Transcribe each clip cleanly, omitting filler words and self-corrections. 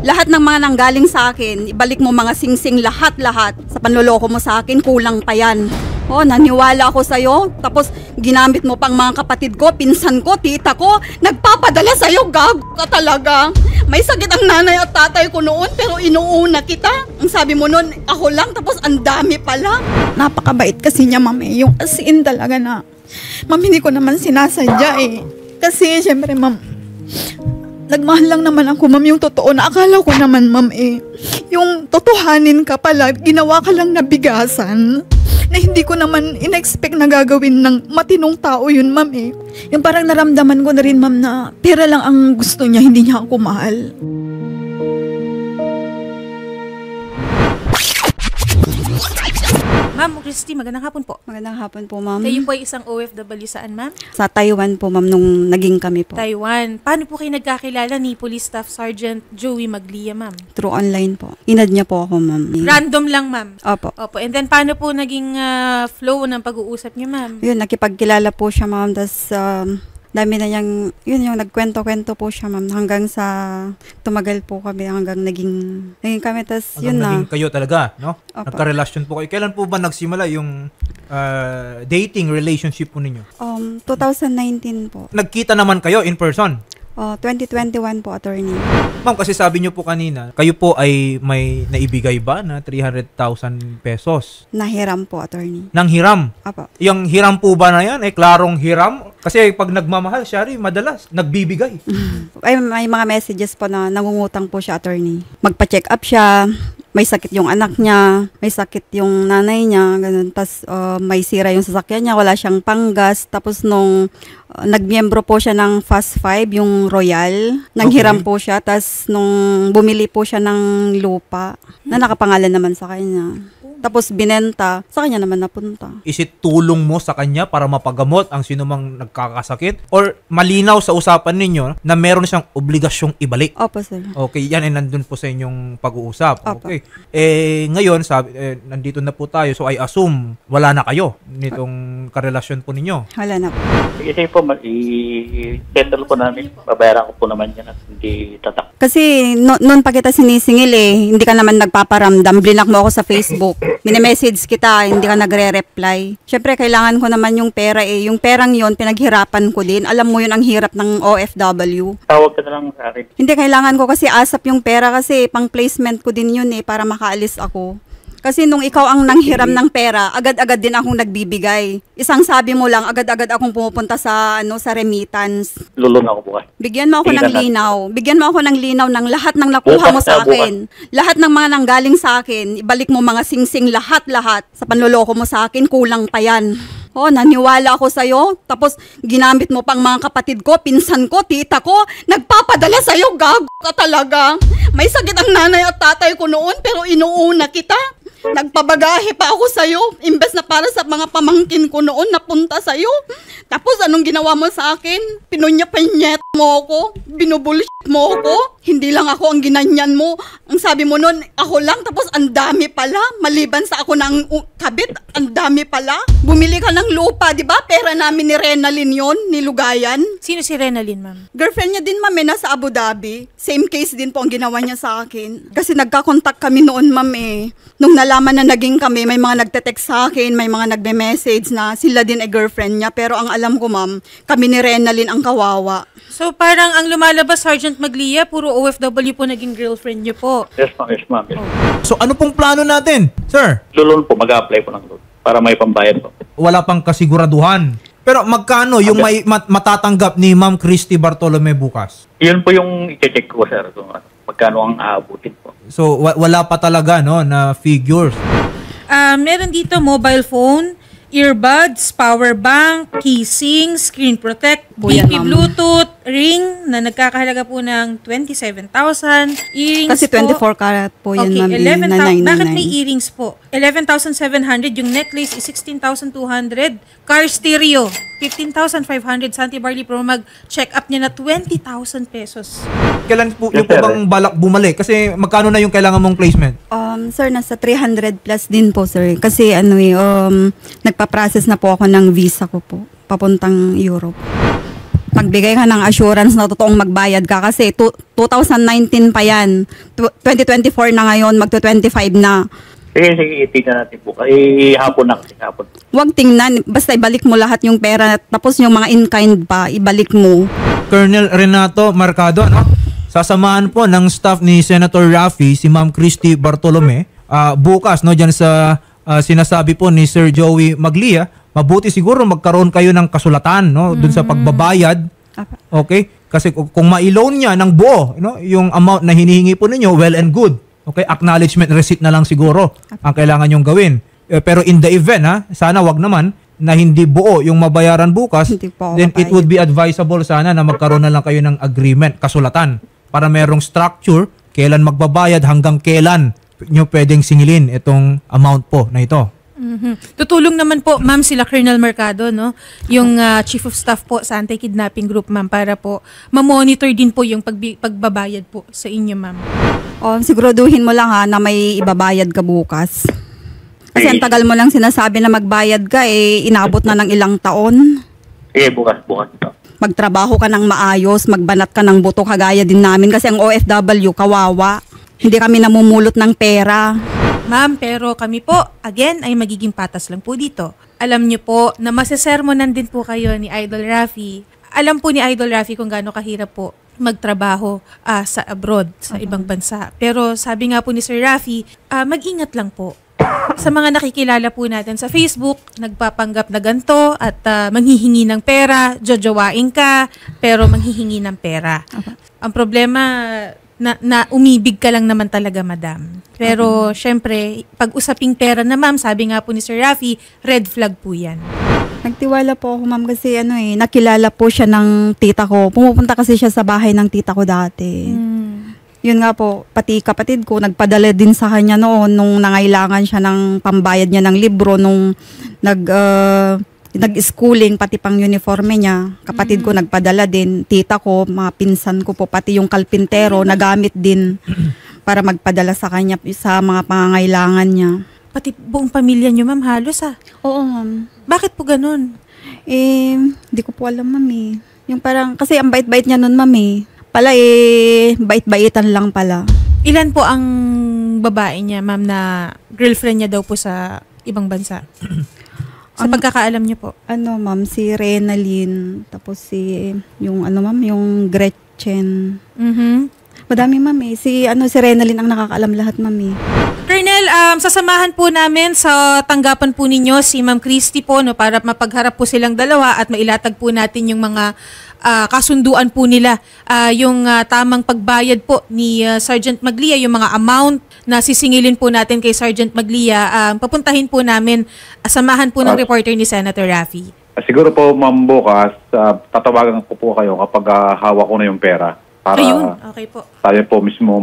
Lahat ng mga nanggaling sa akin, ibalik mo mga singsing lahat-lahat. Sa panloloko mo sa akin, kulang pa yan. Oh, naniwala ako sa'yo. Tapos ginamit mo pang mga kapatid ko, pinsan ko, tita ko. Nagpapadala sa'yo, gago ka talaga. May sakit ang nanay at tatay ko noon, pero inuuna kita. Ang sabi mo noon, ako lang, tapos ang dami pala. Napakabait kasi niya, ma'am, eh. Yung as in talaga na, ma'am, hindi ko naman sinasadya eh. Kasi, syempre, ma'am, nagmahal lang naman ako, ma'am, yung totoo na akala ko naman, ma'am, eh. Yung totohanin ka pala, ginawa ka lang na bigasan. Na hindi ko naman in-expect na gagawin ng matinong tao yun, ma'am, eh. Yung parang naramdaman ko na rin, ma'am, na pera lang ang gusto niya, hindi niya ako mahal. Ma'am Christy, magandang hapon po. Magandang hapon po, ma'am. Kayo po ay isang OFW saan, ma'am? Sa Taiwan po, ma'am, nung naging kami po. Taiwan. Paano po kayo nagkakilala ni Police Staff Sergeant Joey Maglia, ma'am? Through online po. Inad niya po ako, ma'am. Random lang, ma'am? Opo. Opo. And then, paano po naging flow ng pag-uusap niyo, ma'am? Yun, nakipagkilala po siya, ma'am. Tapos, dami na niyang, yun yung nagkwento-kwento po siya, ma'am. Hanggang sa tumagal po kami, hanggang naging kami. Tapos, yun na. Naging kayo talaga, no? Opo. Nagka-relasyon po kayo. Kailan po ba nagsimula yung dating relationship po ninyo? 2019 po. Nagkita naman kayo in person? 2021 po, attorney. Ma'am, kasi sabi niyo po kanina, kayo po ay may naibigay ba na 300,000 pesos? Nahiram po, attorney. Nang hiram? Apo. Yung hiram po ba na yan? Klarong hiram? Kasi pag nagmamahal, Shari, madalas nagbibigay. Ay, may mga messages po na nangungutang po siya, attorney. Magpa-check up siya. May sakit yung anak niya, may sakit yung nanay niya, ganun. Tapos may sira yung sasakyan niya, wala siyang panggas. Tapos nung nagmiyembro po siya ng Fast 5, yung Royal, nanghiram po siya. Tapos nung bumili po siya ng lupa, na nakapangalan naman sa kanya. Tapos binenta, sa kanya naman napunta. Is it tulong mo sa kanya para mapagamot ang sinumang nagkakasakit? Or malinaw sa usapan ninyo na meron siyang obligasyong ibalik? Opo, sir. Okay, yan ay nandun po sa inyong pag-uusap. Opo. Okay. Ngayon, nandito na po tayo. So, I assume, wala na kayo nitong karelasyon po ninyo. Wala na po. Sige po, i-settle po namin. Babayaran ko po naman yan at hindi tatak. Kasi noon pa kita sinisingil eh, hindi ka naman nagpaparamdam. Blinak mo ako sa Facebook. Mini-message kita, hindi ka nagre-reply. Syempre, kailangan ko naman yung pera eh. Yung perang yon pinaghirapan ko din. Alam mo yun ang hirap ng OFW. Tawag ka na lang sa akin. Hindi, kailangan ko kasi asap yung pera kasi pang placement ko din yun eh, para makaalis ako. Kasi nung ikaw ang nanghiram ng pera, agad-agad din akong nagbibigay. Isang sabi mo lang, agad-agad akong pumupunta sa sa remittance. Lulun ako bukas. Bigyan mo ako ng linaw. Bigyan mo ako ng linaw ng lahat ng nakuha mo sa akin. Lahat ng mga nanggaling sa akin, ibalik mo mga singsing lahat-lahat. Sa panloloko mo sa akin, kulang pa yan. Oh, naniwala ako sa'yo. Tapos ginamit mo pang mga kapatid ko, pinsan ko, tita ko. Nagpapadala sa'yo, gago ka talaga. May sakit ang nanay at tatay ko noon, pero inuuna kita. Nagpabagahe pa ako sa'yo. Imbes na para sa mga pamangkin ko noon, napunta sa'yo. Tapos anong ginawa mo sa akin? Pinunya-pinyet mo ako. Binubullshit mo ako. Hindi lang ako ang ginanyan mo. Ang sabi mo noon, ako lang. Tapos ang dami pala. Maliban sa ako ng kabit, ang dami pala. Bumili ka ng lupa, di ba? Pera namin ni Renalyn yon, ni Lugayan. Sino si Renalyn, ma'am? Girlfriend niya din, ma'am, nasa Abu Dhabi. Same case din po ang ginawa niya sa akin. Kasi nagka-contact kami noon, ma'am, eh. Nung nalaman na naging kami, may mga nagte-text sa akin, may mga nagme-message na sila din ay girlfriend niya. Pero ang alam ko, ma'am, kami ni Renalyn ang kawawa. So, parang ang lumalabas, Sergeant Maglia, puro OFW po naging girlfriend niyo po. Yes, ma'am. Yes, ma'am. Yes. So, ano pong plano natin, sir? Lulun po, mag-a-apply po ng loan para may pambayad po. Wala pang kasiguraduhan. Pero magkano yung may matatanggap ni Ma'am Christy Bartolome bukas? Yun po yung i-check ko, sir. So, magkano ang aabutin po. So, wala pa talaga, no, na figures. Meron dito mobile phone, earbuds, power bank, casing, screen protect, Po yan, BP ma'am. Bluetooth, ring na nagkakahalaga po ng 27,000, earrings Kasi 24 karat po yan, okay, ma'am, 11,000. na Bakit may 999. earrings po? 11,700, yung necklace is 16,200, car stereo, 15,500, Santi Barley Pro, mag-check up niya na 20,000 pesos. Kailan po, Yes, yung po sir. bang balak bumalik? Kasi magkano na yung kailangan mong placement? Sir, nasa 300 plus din po, sir. Kasi nagpa-process na po ako ng visa ko po, papuntang Europe. magbigay ka ng assurance na totoong magbayad ka kasi 2019 pa yan. 2024 na ngayon, magto-25 na. Sige, tingnan natin po. Hapon na kasi, hapon. Huwag tingnan, basta ibalik mo lahat yung pera, tapos yung mga in-kind pa, ibalik mo. Colonel Renato Mercado, no? Sasamahan po ng staff ni Senator Raffy si Ma'am Christy Bartolome bukas, no, diyan sa sinasabi po ni Sir Joey Maglia. Mabuti siguro magkaroon kayo ng kasulatan, no, dun sa pagbabayad. Okay? Kasi kung ma-loan niya ng buo, no, yung amount na hinihingi po ninyo, well and good. Okay? Acknowledgement receipt na lang siguro ang kailangan nyong gawin. Pero in the event, sana wag naman na hindi buo yung mabayaran bukas, then it would be advisable sana na magkaroon na lang kayo ng agreement, kasulatan, para merong structure, kailan magbabayad, hanggang kailan nyo pwedeng singilin itong amount po na ito. Tutulong naman po, ma'am, sila Colonel Mercado, no? Yung Chief of Staff po sa Anti-Kidnapping Group, ma'am, para po ma-monitor din po yung pagbabayad po sa inyo, ma'am. Siguraduhin mo lang na may ibabayad ka bukas. Kasi ang tagal mo lang sinasabi na magbayad ka, inabot na ng ilang taon. Bukas. Magtrabaho ka ng maayos, magbanat ka ng buto kagaya din namin kasi ang OFW, kawawa. Hindi kami namumulot ng pera. Ma'am, pero kami po, again, ay magiging patas lang po dito. Alam niyo po na masesermonan din po kayo ni Idol Raffy. Alam po ni Idol Raffy kung gaano kahirap po magtrabaho sa abroad, sa ibang bansa. Pero sabi nga po ni Sir Raffy, mag-ingat lang po. Sa mga nakikilala po natin sa Facebook, nagpapanggap na ganito at manghihingi ng pera, jojowain ka, pero manghihingi ng pera. Ang problema, na umibig ka lang naman talaga, madam. Pero, syempre, pag-usaping pera na, ma'am, sabi nga po ni Sir Raffy, red flag po yan. Nagtiwala po ako, ma'am, kasi nakilala po siya ng tita ko. Pumupunta kasi siya sa bahay ng tita ko dati. Yun nga po, pati kapatid ko, nagpadala din sa kanya noon nung nangailangan siya ng pambayad niya ng libro, nung nag-schooling, pati pang uniforme niya. Kapatid ko nagpadala din, tita ko, mga pinsan ko po, pati yung kalpintero, nagamit din para magpadala sa kanya sa mga pangangailangan niya. Pati buong pamilya niyo, ma'am, halos Oo, ma'am. Bakit po ganun? Hindi ko po alam, ma'am . Yung parang, kasi ang bait-bait niya nun, ma'am . Pala bait-baitan lang pala. Ilan po ang babae niya, ma'am, na girlfriend niya daw po sa ibang bansa? Sa pagkakaalam niyo po. Ma'am, si Renalyn, tapos yung Gretchen. Madami, ma'am . Si Renalyn ang nakakaalam lahat, ma'am . Colonel, sasamahan po namin sa tanggapan po ninyo si Ma'am Christy po, no, para mapagharap po silang dalawa at mailatag po natin yung mga kasunduan po nila, yung tamang pagbayad po ni Sergeant Maglia, yung mga amount na sisingilin po natin kay Sergeant Maglia. Papuntahin po namin, samahan po ng reporter ni Senator Raffy. Siguro po, ma'am, bukas, tatawagan ko po kayo kapag hawak ko na yung pera. Para ayun, okay po. Tayo po mismo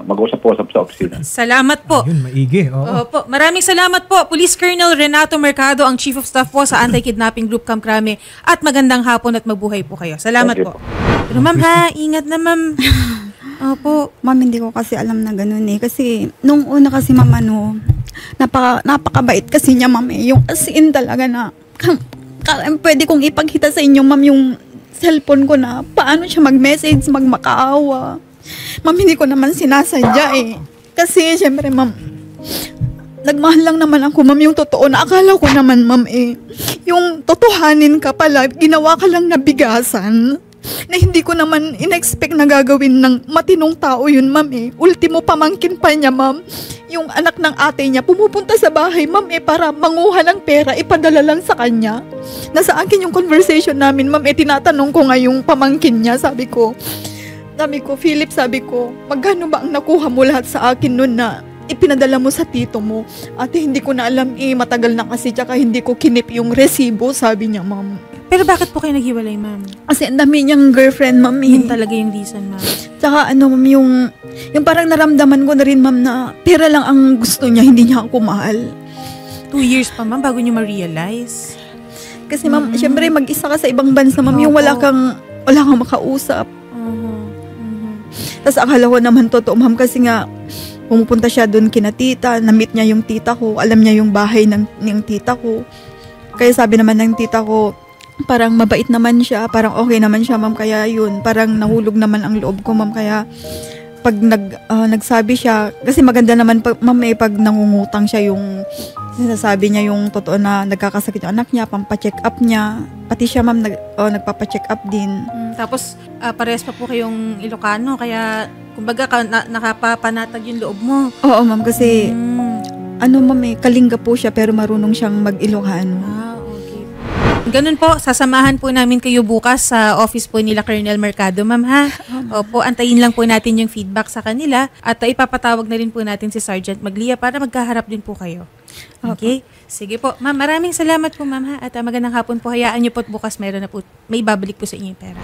mag-usap-usap sa opisina. Salamat po. Ayun, maigi. Opo. Maraming salamat po, Police Colonel Renato Mercado, ang Chief of Staff po sa Anti-Kidnapping Group Camp Crame. At magandang hapon at mabuhay po kayo. Salamat po. Pero ma'am, ingat na, ma'am. Opo. Ma'am, hindi ko kasi alam na ganun . Kasi nung una kasi, ma'am, napakabait kasi niya, ma'am . Yung as in talaga na, pwede kong ipagkita sa inyo, ma'am, yung cellphone ko na paano siya mag-message, magmakaawa. Ma'am, hindi ko naman sinasadya . Kasi, syempre, ma'am, nagmahal lang naman ako, ma'am, yung totoo na akala ko naman, ma'am, yung totohanin ka pala, ginawa ka lang na bigasan, na hindi ko naman in-expect na gagawin ng matinong tao yun, ma'am . Ultimo, pamangkin pa niya, ma'am, yung anak ng ate niya, pumupunta sa bahay, ma'am, para manguha ng pera, ipadala lang sa kanya. Nasa akin yung conversation namin, ma'am, tinatanong ko nga yung pamangkin niya, sabi ko, Philip, sabi ko, magkano ba ang nakuha mo lahat sa akin nun na ipinadala mo sa tito mo? Ate, hindi ko na alam, matagal na kasi, tsaka hindi ko kinip yung resibo, sabi niya, ma'am. Pero bakit po kayo naghiwalay, ma'am? Kasi ang dami niyang girlfriend, ma'am. Yun talaga yung reason, ma'am. Tsaka ma'am, yung parang naramdaman ko na rin, ma'am, na pera lang ang gusto niya, hindi niya ako mahal. 2 years pa, ma'am, bago niyo ma-realize. Kasi, ma'am, syempre, mag-isa ka sa ibang bansa, ma'am, yung wala kang makausap. Tapos akala ko naman totoo, ma'am, kasi nga, pumupunta siya doon kina tita, na-meet niya yung tita ko, alam niya yung bahay ng tita ko. Kaya sabi naman ng tita ko, parang mabait naman siya, parang okay naman siya, ma'am. Kaya yun, parang nahulog naman ang loob ko, ma'am. Kaya pag nagsabi siya, kasi maganda naman, ma'am, pag nangungutang siya, yung sinasabi niya yung totoo na nagkakasakit yung anak niya, pampacheck up niya. Pati siya, ma'am, nagpapacheck up din. Tapos, parehas pa po kayong Ilocano, kaya, kumbaga, nakapapanatag yung loob mo. Oo, ma'am, kasi ma'am, Kalinga po siya pero marunong siyang mag-Ilocano. Okay. Ganun po, sasamahan po namin kayo bukas sa office po nila Colonel Mercado, ma'am, ha? Opo, antayin lang po natin yung feedback sa kanila at ipapatawag na rin po natin si Sergeant Maglia para magkaharap din po kayo. Okay? Sige po. Ma'am, maraming salamat po, ma'am, ha? At magandang hapon po. Hayaan niyo po at bukas may babalik po sa inyo yung pera.